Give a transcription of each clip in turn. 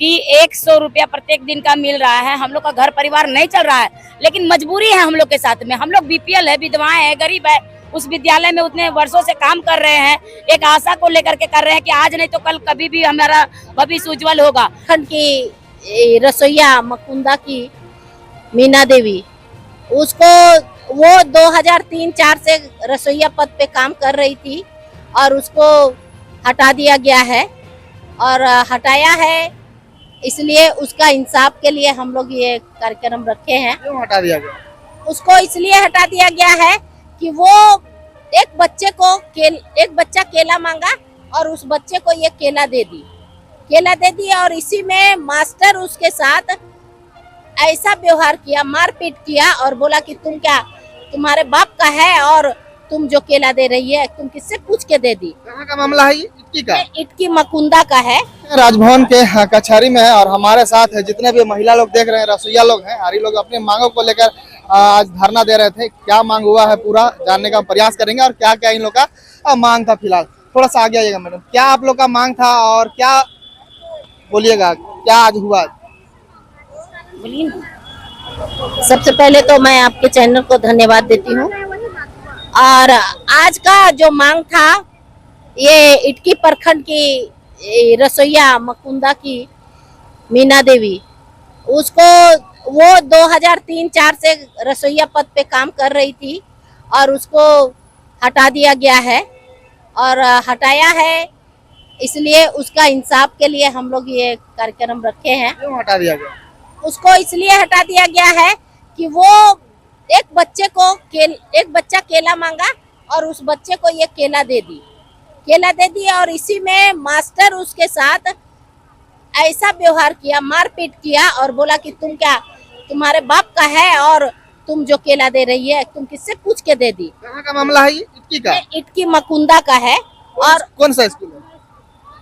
कि 100 रुपया प्रत्येक दिन का मिल रहा है। हम लोग का घर परिवार नहीं चल रहा है, लेकिन मजबूरी है हम लोग के साथ में। हम लोग बीपीएल है, विधवाएं है, गरीब है। उस विद्यालय में उतने वर्षों से काम कर रहे हैं, एक आशा को लेकर के कर रहे हैं कि आज नहीं तो कल कभी भी हमारा भविष्य उज्जवल होगा। खंड की रसोईया मकुंदा की मीना देवी, उसको वो 2003-4 से रसोईया पद पे काम कर रही थी और उसको हटा दिया गया है। और हटाया है इसलिए उसका इंसाफ के लिए हम लोग ये कार्यक्रम रखे हैं। क्यों हटा दिया गया? उसको इसलिए हटा दिया गया है कि वो एक बच्चा केला मांगा और उस बच्चे को ये केला दे दी और इसी में मास्टर उसके साथ ऐसा व्यवहार किया, मारपीट किया और बोला कि तुम क्या, तुम्हारे बाप का है और तुम जो केला दे रही है तुम किससे पूछ के दे दी। कहाँ का मामला है ये? इटकी का? इटकी मकुंदा का है। राजभवन के कचहरी में है और हमारे साथ है जितने भी महिला लोग देख रहे हैं, रसोईया लोग हैं, हरी लोग अपनी मांगों को लेकर आज धरना दे रहे थे। क्या मांग हुआ है पूरा जानने का प्रयास करेंगे और क्या क्या इन लोग का मांग था। फिलहाल थोड़ा सा आगे आइएगा मैडम, क्या आप लोग का मांग था और क्या बोलिएगा, क्या आज हुआ? बोलिए ना। सबसे पहले तो मैं आपके चैनल को धन्यवाद देती हूँ। और आज का जो मांग था, ये इटकी प्रखंड की रसोईया मकुंदा की मीना देवी, उसको वो 2003-4 से रसोईया पद पे काम कर रही थी और उसको हटा दिया गया है। और हटाया है इसलिए उसका इंसाफ के लिए हम लोग ये कार्यक्रम रखे हैं। क्यों हटा दिया गया? उसको इसलिए हटा दिया गया है कि वो एक बच्चा केला मांगा और उस बच्चे को ये केला दे दी और इसी में मास्टर उसके साथ ऐसा व्यवहार किया, मारपीट किया और बोला कि तुम क्या, तुम्हारे बाप का है और तुम जो केला दे रही है तुम किससे पूछ के दे दी। कहाँ का मामला है ये? इटकी का? इटकी मकुंदा का है। और कौन सा स्कूल है?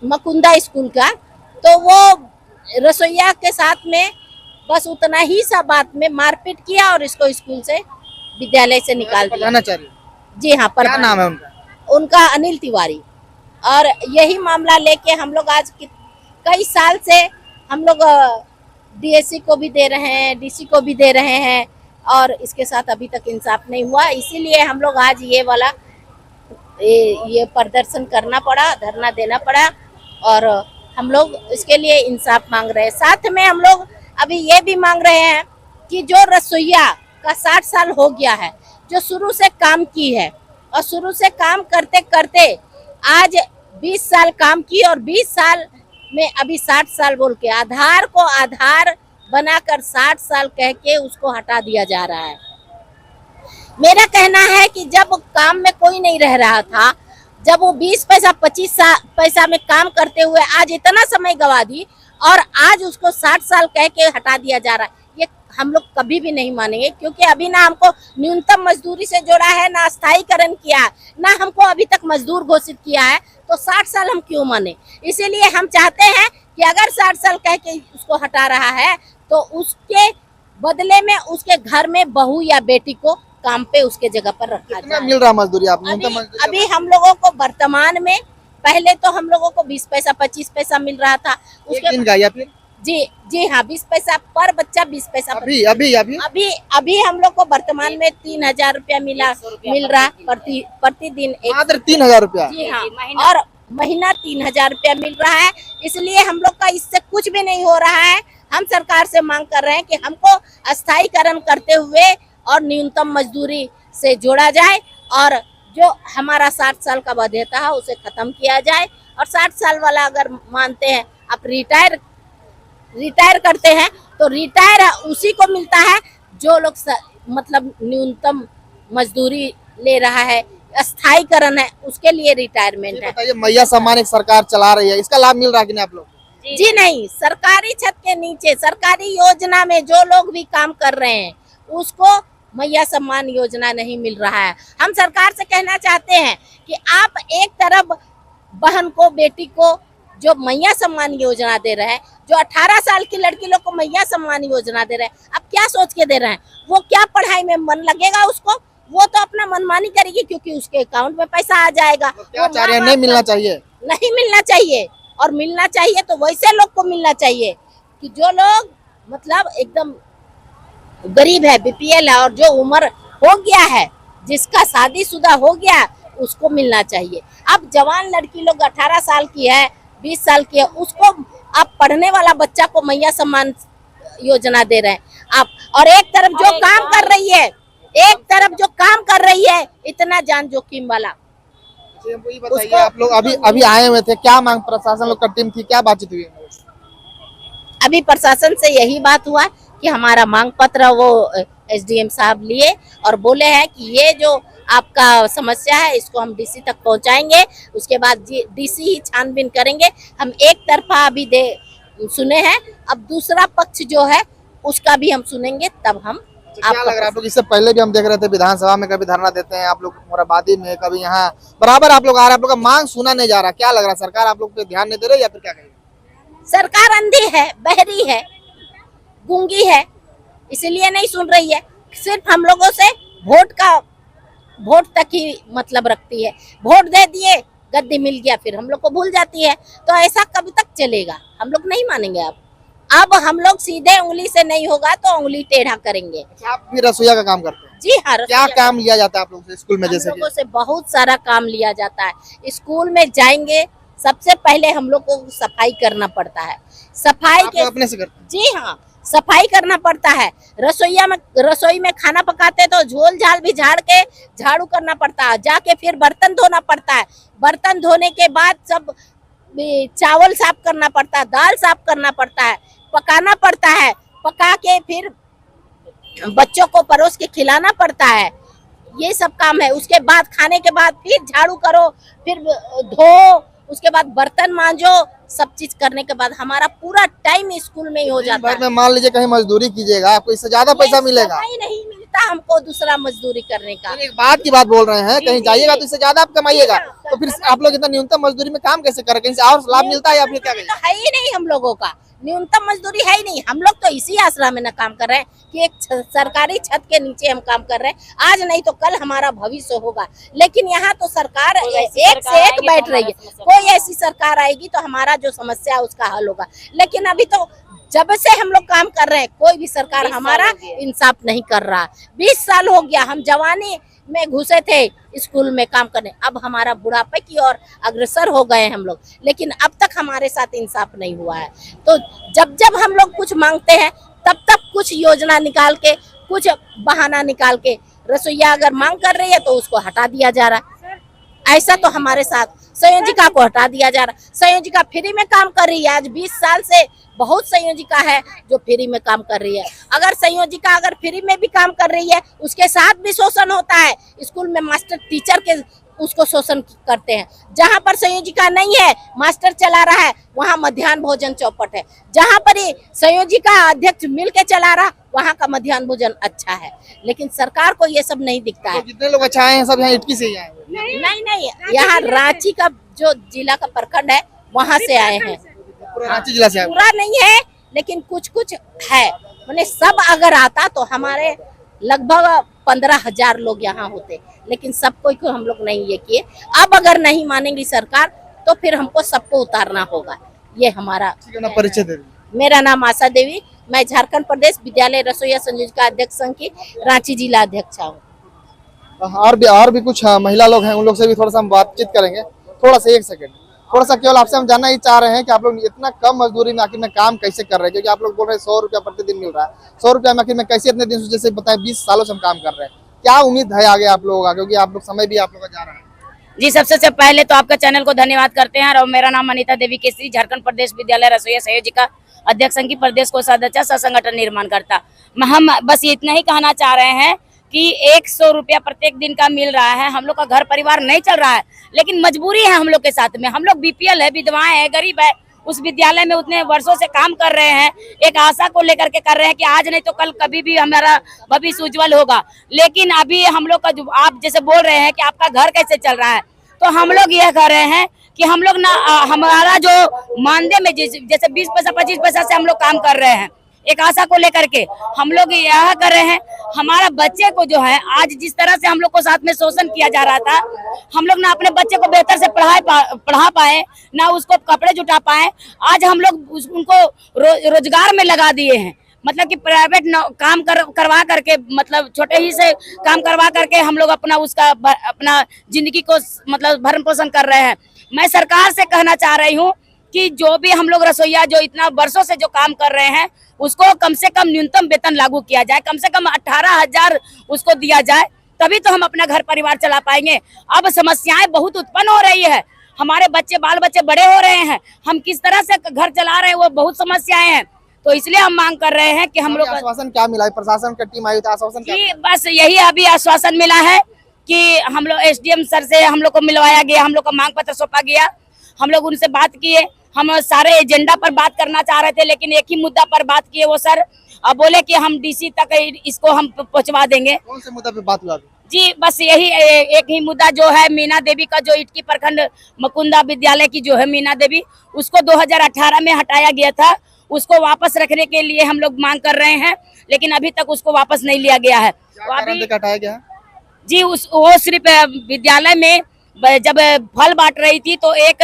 मकुंदा स्कूल का। तो वो रसोईया के साथ में बस उतना ही सा बात में मारपीट किया और इसको स्कूल से, विद्यालय से निकाल दिया। पढ़ाना चाह रही है? जी हाँ, पर क्या नाम है उनका? उनका अनिल तिवारी। और यही मामला लेके हम लोग आज कई साल से हम लोग डीएससी को भी दे रहे हैं, डीसी को भी दे रहे हैं और इसके साथ अभी तक इंसाफ नहीं हुआ। इसीलिए हम लोग आज ये वाला ये प्रदर्शन करना पड़ा, धरना देना पड़ा और हम लोग इसके लिए इंसाफ मांग रहे हैं। साथ में हम लोग अभी ये भी मांग रहे हैं कि जो रसोईया का 60 साल हो गया है, जो शुरू से काम की है और शुरू से काम करते करते आज 20 साल काम की और 20 साल में अभी 60 साल बोल के आधार को आधार बनाकर 60 साल कह के उसको हटा दिया जा रहा है। मेरा कहना है कि जब काम में कोई नहीं रह रहा था, जब वो 20 पैसा 25 पैसा में काम करते हुए आज इतना समय गवा दी और आज उसको 60 साल कह के हटा दिया जा रहा है, ये हम लोग कभी भी नहीं मानेंगे। क्योंकि अभी ना हमको न्यूनतम मजदूरी से जोड़ा है, ना स्थायीकरण किया है, ना हमको अभी तक मजदूर घोषित किया है, तो 60 साल हम क्यों माने। इसीलिए हम चाहते हैं कि अगर 60 साल कह के उसको हटा रहा है तो उसके बदले में उसके घर में बहू या बेटी को काम पे उसके जगह पर रखा जाए। मिल रहा मजदूरी आप? अभी हम लोगों को वर्तमान में, पहले तो हम लोगों को 20 पैसा 25 पैसा मिल रहा था उसके दिन का या फिर? जी हाँ, 20 पैसा पर बच्चा, 20 पैसा अभी हम लोग को वर्तमान में 3000 रुपया मिल रहा प्रतिदिन। मात्र 3000 रुपया? जी हाँ, और महीना 3000 रुपया मिल रहा है। इसलिए हम लोग का इससे कुछ भी नहीं हो रहा है। हम सरकार से मांग कर रहे हैं कि हमको स्थायीकरण करते हुए और न्यूनतम मजदूरी से जोड़ा जाए और जो हमारा 60 साल का बाध्यता है उसे खत्म किया जाए। और 60 साल वाला अगर मानते हैं, आप रिटायर करते हैं तो रिटायर उसी को मिलता है जो लोग मतलब न्यूनतम मजदूरी ले रहा है, स्थायीकरण है, उसके लिए रिटायरमेंट है। बताइए, मैया सम्मान एक सरकार चला रही है, इसका लाभ मिल रहा है कि नहीं आप लोग? जी नहीं, सरकारी छत के नीचे सरकारी योजना में जो लोग भी काम कर रहे हैं उसको मैया सम्मान योजना नहीं मिल रहा है। हम सरकार से कहना चाहते हैं कि आप एक तरफ बहन को, बेटी को जो मैया सम्मान योजना दे रहे हैं, जो 18 साल की लड़की लोग को मैया सम्मान योजना दे रहे हैं, आप क्या सोच के दे रहे हैं? वो क्या पढ़ाई में मन लगेगा उसको? वो तो अपना मनमानी करेगी क्योंकि उसके अकाउंट में पैसा आ जाएगा। तो क्या चाह रहे हैं? नहीं मिलना चाहिए? नहीं मिलना चाहिए, और मिलना चाहिए तो वैसे लोग को मिलना चाहिए कि जो लोग मतलब एकदम गरीब है, बीपीएल है, और जो उम्र हो गया है, जिसका शादीशुदा हो गया, उसको मिलना चाहिए। अब जवान लड़की लोग 18 साल की है, 20 साल की है, उसको आप पढ़ने वाला बच्चा को मैया सम्मान योजना दे रहे हैं आप। और एक तरफ जो काम कर रही है, एक तरफ जो काम कर रही है, इतना जान जोखिम वाला। हमको ये बताइए, आप लोग अभी अभी आए हुए थे, क्या मांग प्रशासन लोग का टीम थी, क्या बातचीत हुई? अभी प्रशासन से यही बात हुआ कि हमारा मांग पत्र वो एसडीएम साहब लिए और बोले हैं कि ये जो आपका समस्या है इसको हम डीसी तक पहुंचाएंगे, उसके बाद डीसी ही छानबीन करेंगे। हम एक तरफा अभी सुने हैं, अब दूसरा पक्ष जो है उसका भी हम सुनेंगे, तब हम क्या लग रहा है आप लोग? इससे पहले भी हम देख रहे थे विधानसभा में कभी धरना देते हैं आप लोग, मोराबादी में कभी, यहाँ बराबर आप लोग आ रहे हैं, आप लोग का मांग सुना नहीं जा रहा। क्या लग रहा है, सरकार आप लोग पे ध्यान नहीं दे रही या फिर क्या कहेंगे? सरकार अंधी है, बहरी है, गूंगी है, इसलिए नहीं सुन रही है। सिर्फ हम लोगों से वोट तक ही मतलब रखती है। वोट दे दिए, गद्दी मिल गया, फिर हम लोग को भूल जाती है। तो ऐसा कब तक चलेगा? हम लोग नहीं मानेंगे। अब हम लोग सीधे उंगली से नहीं होगा तो उंगली टेढ़ा करेंगे। अच्छा, आप भी रसोईया का काम करते हैं? जी हाँ। क्या काम लिया जाता है आप लोग से स्कूल में? जैसे हम लोगों से बहुत सारा काम लिया जाता है। स्कूल में जाएंगे, सबसे पहले हम लोग को सफाई करना पड़ता है। सफाई के अपने से करते हैं? जी हाँ, सफाई करना पड़ता है। रसोई में खाना पकाते तो झोल झाल भी झाड़ के झाड़ू करना पड़ता है, जाके फिर बर्तन धोना पड़ता है। बर्तन धोने के बाद सब चावल साफ करना पड़ता है, दाल साफ करना पड़ता है, पकाना पड़ता है, पका के फिर बच्चों को परोस के खिलाना पड़ता है। ये सब काम है। उसके बाद खाने के बाद फिर झाड़ू करो, फिर धो, उसके बाद बर्तन मांजो। सब चीज करने के बाद हमारा पूरा टाइम स्कूल में ही हो जाता है। मान लीजिए कहीं मजदूरी कीजिएगा, आपको इससे ज्यादा पैसा मिलेगा? नहीं मिलता हमको दूसरा मजदूरी करने का। एक बात की बात बोल रहे हैं, कहीं जाइएगा तो इससे ज्यादा आप कमाइएगा, तो फिर आप लोग इतना न्यूनतम मजदूरी में काम कैसे करें? कहीं से और लाभ मिलता है या फिर क्या? तो है ही नहीं हम लोगों का, न्यूनतम मजदूरी है ही नहीं। हम लोग तो इसी आसरा में ना काम कर रहे हैं कि एक सरकारी छत के नीचे हम काम कर रहे हैं। आज नहीं तो कल हमारा भविष्य होगा। लेकिन यहाँ तो सरकार एक से एक बैठ रही है। कोई ऐसी सरकार आएगी तो हमारा जो समस्या है उसका हल होगा। लेकिन अभी तो जब से हम लोग काम कर रहे हैं, कोई भी सरकार हमारा इंसाफ नहीं कर रहा। 20 साल हो गया, हम जवानी में घुसे थे स्कूल में काम करने, अब हमारा बुढ़ापे की ओर अग्रसर हो गए हम लोग, लेकिन अब तक हमारे साथ इंसाफ नहीं हुआ है। तो जब जब हम लोग कुछ मांगते हैं तब तक कुछ योजना निकाल के, कुछ बहाना निकाल के, रसोईया अगर मांग कर रही है तो उसको हटा दिया जा रहा है। ऐसा तो हमारे साथ संयोजिका को हटा दिया जा रहा। संयोजिका फ्री में काम कर रही है। आज 20 साल से बहुत संयोजिका है जो फ्री में काम कर रही है। अगर संयोजिका अगर फ्री में भी काम कर रही है, उसके साथ भी शोषण होता है। स्कूल में मास्टर टीचर के उसको शोषण करते हैं। जहाँ पर संयोजिका नहीं है, मास्टर चला रहा है, वहाँ मध्याह्न भोजन चौपट है। जहाँ पर संयोजिका अध्यक्ष मिल के चला रहा, वहाँ का मध्याह्न भोजन अच्छा है। लेकिन सरकार को ये सब नहीं दिखता है। तो जितने लोग अच्छा आए हैं सब यहाँ इटकी से ही आए हैं? नहीं, यहाँ रांची का जो जिला का प्रखंड है वहाँ से आए हैं। पूरा रांची जिला से आए? पूरा नहीं है, लेकिन कुछ कुछ है। मैंने सब अगर आता तो हमारे लगभग 15,000 लोग यहाँ होते, लेकिन सब कोई को हम लोग नहीं ये किए। अब अगर नहीं मानेंगी सरकार तो फिर हमको सबको उतारना होगा। ये हमारा परिचय दे। मेरा नाम आशा देवी, मैं झारखंड प्रदेश विद्यालय रसोईया संयोजिका अध्यक्ष संघ की रांची जिला अध्यक्ष हूँ। और भी कुछ महिला लोग हैं, उन लोग से भी थोड़ा सा हम बातचीत करेंगे। थोड़ा सा 1 सेकंड, थोड़ा सा केवल आपसे हम जानना ही चाह रहे हैं कि आप लोग इतना कम मजदूरी में आखिर में काम कैसे कर रहे हैं? क्योंकि आप लोग बोल रहे हैं 100 रुपया प्रतिदिन मिल रहा है। 100 रुपया में आखिर में कैसे इतने दिन से, जैसे बताएं 20 सालों से हम काम कर रहे हैं, क्या उम्मीद है आगे आप लोगों का? क्योंकि आप लोग समय भी आप लोग का जा रहा है। जी, सबसे पहले तो आपका चैनल को धन्यवाद करते हैं। और मेरा नाम अनीता देवी केसरी, झारखंड प्रदेश विद्यालय रसोईया संयोजिका अध्यक्ष संघ की प्रदेश कोषाध्यक्ष सह संगठन निर्माण करता। हम बस इतना ही कहना चाह रहे हैं कि 100 रुपया प्रत्येक दिन का मिल रहा है। हम लोग का घर परिवार नहीं चल रहा है, लेकिन मजबूरी है हम लोग के साथ में। हम लोग बीपीएल है, विधवाएं है, गरीब है। उस विद्यालय में उतने वर्षों से काम कर रहे हैं, एक आशा को लेकर के कर रहे हैं कि आज नहीं तो कल कभी भी हमारा भविष्य उज्जवल होगा। लेकिन अभी हम लोग का जो आप जैसे बोल रहे हैं कि आपका घर कैसे चल रहा है, तो हम लोग यह कर रहे हैं कि हम लोग ना हमारा जो मानदेय में जैसे 20 पैसा 25 पैसा से हम लोग काम कर रहे हैं, एक आशा को लेकर के हम लोग यह कर रहे हैं। हमारा बच्चे को जो है आज जिस तरह से हम लोग को साथ में शोषण किया जा रहा था, हम लोग ना अपने बच्चे को बेहतर से पढ़ा पाए, ना उसको कपड़े जुटा पाए। आज हम लोग उनको रोजगार में लगा दिए हैं, मतलब कि प्राइवेट काम करवा करके, मतलब छोटे ही से काम करवा करके हम लोग अपना जिंदगी को मतलब भरण पोषण कर रहे हैं। मैं सरकार से कहना चाह रही हूँ कि जो भी हम लोग रसोईया जो इतना वर्षों से जो काम कर रहे हैं, उसको कम से कम न्यूनतम वेतन लागू किया जाए, कम से कम 18,000 उसको दिया जाए, तभी तो हम अपना घर परिवार चला पाएंगे। अब समस्याएं बहुत उत्पन्न हो रही है, हमारे बाल बच्चे बड़े हो रहे हैं, हम किस तरह से घर चला रहे हैं वो बहुत समस्याएं हैं। तो इसलिए हम मांग कर रहे हैं कि हम लोग आश्वासन क्या मिला, प्रशासन की टीम आई तो आश्वासन क्या? बस यही अभी आश्वासन मिला है कि हम लोग SDM सर से हम लोग को मिलवाया गया, हम लोग को मांग पत्र सौंपा गया, हम लोग उनसे बात किए। हम सारे एजेंडा पर बात करना चाह रहे थे, लेकिन एक ही मुद्दा पर बात किए वो सर, अब बोले कि हम DC तक इसको हम पहुंचवा देंगे। कौन से मुद्दा पे बात हुआ? जी बस यही एक ही मुद्दा जो है मीना देवी का, जो इटकी प्रखंड मुकुंदा विद्यालय की जो है मीना देवी, उसको 2018 में हटाया गया था, उसको वापस रखने के लिए हम लोग मांग कर रहे हैं, लेकिन अभी तक उसको वापस नहीं लिया गया है। हटाया गया जी वो सिर्फ विद्यालय में जब फल बांट रही थी तो एक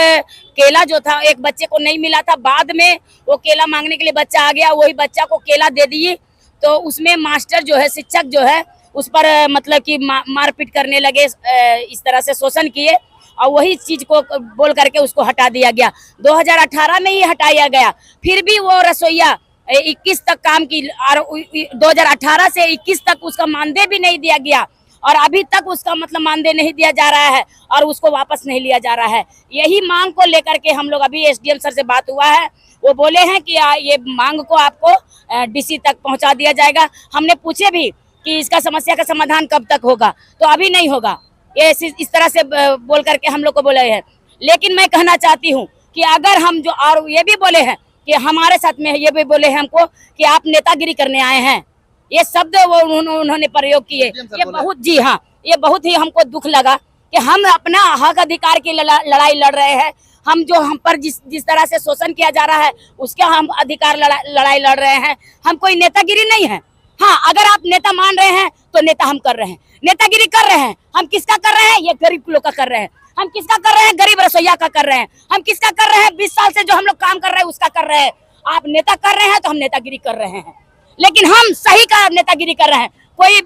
केला जो था एक बच्चे को नहीं मिला था, बाद में वो केला मांगने के लिए बच्चा आ गया, वही बच्चा को केला दे दी, तो उसमें मास्टर जो है, शिक्षक जो है, उस पर मतलब कि मारपीट करने लगे, इस तरह से शोषण किए, और वही चीज को बोल करके उसको हटा दिया गया। 2018 में ही हटाया गया, फिर भी वो रसोईया 21 तक काम की, और 2018 से 21 तक उसका मानदेय भी नहीं दिया गया, और अभी तक उसका मतलब मानदेय नहीं दिया जा रहा है और उसको वापस नहीं लिया जा रहा है। यही मांग को लेकर के हम लोग अभी SDM सर से बात हुआ है, वो बोले हैं कि ये मांग को आपको DC तक पहुंचा दिया जाएगा। हमने पूछे भी कि इसका समस्या का समाधान कब तक होगा, तो अभी नहीं होगा, ये इस तरह से बोल करके हम लोग को बोले हैं। लेकिन मैं कहना चाहती हूँ कि अगर हम जो, और ये भी बोले हैं कि हमारे साथ में ये भी बोले हैं हमको कि आप नेतागिरी करने आए हैं, ये शब्द वो उन्होंने प्रयोग किए। ये बहुत, जी हाँ, ये बहुत ही हमको दुख लगा कि हम अपना हक अधिकार की लड़ाई लड़ रहे हैं, हम जो हम पर जिस तरह से शोषण किया जा रहा है उसका हम अधिकार लड़ाई लड़ रहे हैं, हम कोई नेतागिरी नहीं है। हाँ, अगर आप नेता मान रहे हैं तो नेता हम कर रहे हैं, नेतागिरी कर रहे हैं, हम किसका कर रहे हैं? ये गरीब लोग का कर रहे हैं। हम किसका कर रहे हैं? गरीब रसोईया का कर रहे हैं। हम किसका कर रहे हैं? 20 साल से जो हम लोग काम कर रहे हैं उसका कर रहे हैं। आप नेता कर रहे हैं तो हम नेतागिरी कर रहे हैं, लेकिन हम सही का नेतागिरी कर रहे हैं, कोई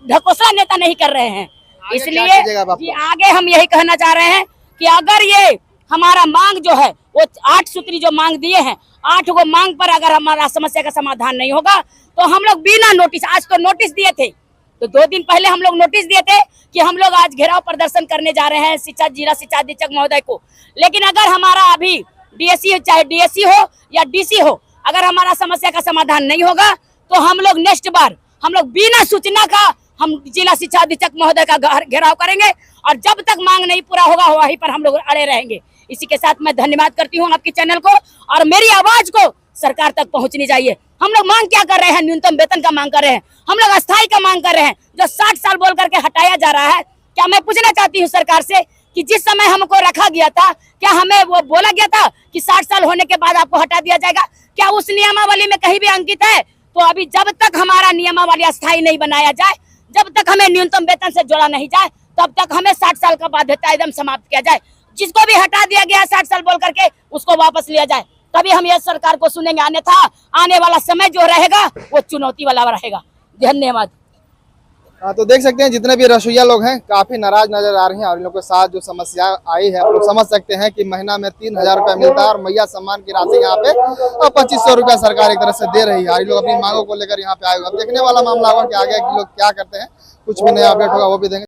ढकोसला नेता नहीं कर रहे हैं। इसलिए जी आगे हम यही कहना चाह रहे हैं कि अगर ये हमारा मांग जो है वो 8 सूत्री जो मांग दिए हैं, 8 गो मांग पर अगर हमारा समस्या का समाधान नहीं होगा तो हम लोग बिना नोटिस, आज तो नोटिस दिए थे, तो 2 दिन पहले हम लोग नोटिस दिए थे कि हम लोग आज घेराव प्रदर्शन करने जा रहे हैं जिला शिक्षा अधीक्षक महोदय को। लेकिन अगर हमारा अभी DSC चाहे DSC हो या DC हो, अगर हमारा समस्या का समाधान नहीं होगा तो हम लोग नेक्स्ट बार हम लोग बिना सूचना का हम जिला शिक्षा अधीक्षक महोदय का घेराव करेंगे, और जब तक मांग नहीं पूरा होगा वहीं पर हम लोग अड़े रहेंगे। इसी के साथ मैं धन्यवाद करती हूँ आपके चैनल को, और मेरी आवाज को सरकार तक पहुंचनी चाहिए। हम लोग मांग क्या कर रहे हैं? न्यूनतम वेतन का मांग कर रहे हैं, हम लोग अस्थायी का मांग कर रहे हैं, जो 60 साल बोल करके हटाया जा रहा है। क्या मैं पूछना चाहती हूँ सरकार से कि जिस समय हमको रखा गया था, क्या हमें वो बोला गया था कि 60 साल होने के बाद आपको हटा दिया जाएगा? क्या उस नियमावली में कहीं भी अंकित है? तो अभी जब तक हमारा नियमावली अस्थायी नहीं बनाया जाए, जब तक हमें न्यूनतम वेतन से जोड़ा नहीं जाए, तब तक हमें 60 साल का बाध्यता एकदम समाप्त किया जाए। जिसको भी हटा दिया गया 60 साल बोल करके उसको वापस लिया जाए, तभी हम ये सरकार को सुनेंगे। अन्यथा आने वाला समय जो रहेगा वो चुनौती वाला रहेगा। धन्यवाद। तो देख सकते हैं जितने भी रसोईया लोग हैं काफी नाराज नजर आ रहे हैं, और इन लोगों के साथ जो समस्या आई है आप लोग समझ सकते हैं कि महीना में 3,000 रुपया मिलता है, और मैया सम्मान की राशि यहाँ पे 2,500 रुपया सरकार एक तरह से दे रही है। और लोग अपनी मांगों को लेकर यहाँ पे आए हुए। अब देखने वाला मामला होगा कि आगे लोग क्या करते हैं, कुछ भी नया अपडेट होगा वो भी देंगे।